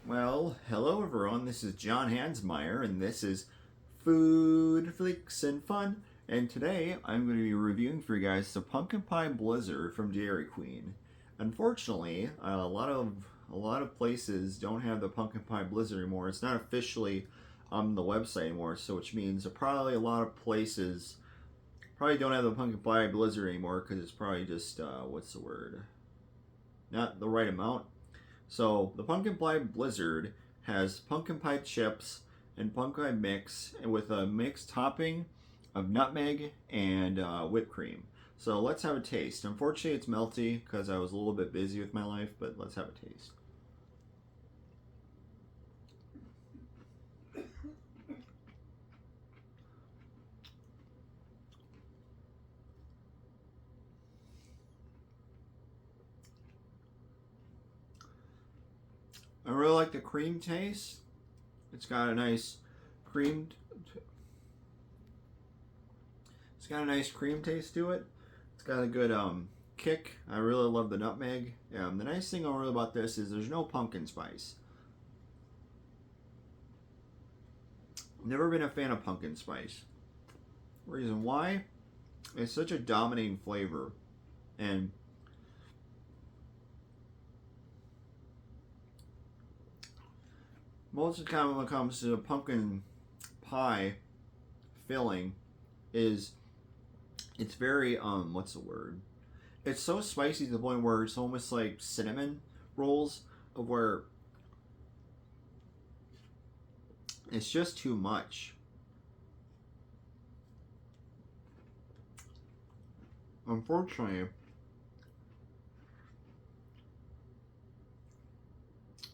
Well, hello everyone. This is John Hansmeyer, and this is Food, Flicks, and Fun. And today I'm going to be reviewing for you guys the Pumpkin Pie Blizzard from Dairy Queen. Unfortunately, a lot of places don't have the Pumpkin Pie Blizzard anymore. It's not officially on the website anymore, so which means that probably a lot of places probably don't have the Pumpkin Pie Blizzard anymore because it's probably just what's the word? Not the right amount. So the pumpkin pie blizzard has pumpkin pie chips and pumpkin pie mix, and with a mixed topping of nutmeg and whipped cream. So let's have a taste. Unfortunately, it's melty because I was a little bit busy with my life, but let's have a taste. I really like the cream taste. It's got a nice cream. It's got a nice cream taste to it. It's got a good kick. I really love the nutmeg. The nice thing really about this is there's no pumpkin spice. Never been a fan of pumpkin spice. Reason why? It's such a dominating flavor, and most of the time when it comes to pumpkin pie filling, is it's very what's the word? It's so spicy to the point where it's almost like cinnamon rolls, of where it's just too much. Unfortunately,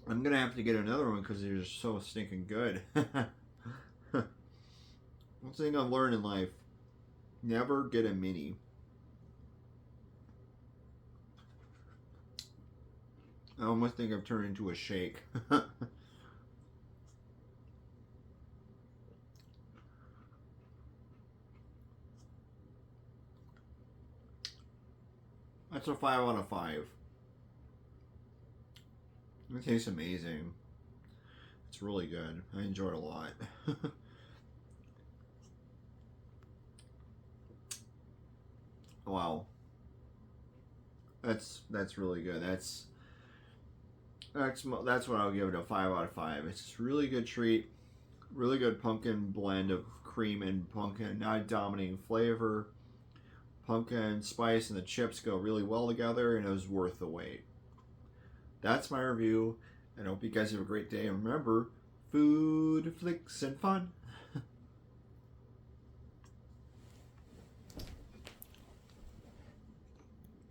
I'm gonna have to get another one because they're just so stinking good. One thing I've learned in life: never get a mini. I almost think I've turned into a shake. That's a 5 out of 5. It tastes amazing. It's really good. I enjoy it a lot. Wow, that's really good. That's what I'll give it, a 5 out of 5. It's just a really good treat. Really good pumpkin blend of cream and pumpkin, not dominating flavor. Pumpkin spice and the chips go really well together, and it was worth the wait. That's my review, and I hope you guys have a great day. And remember, food, flicks, and fun.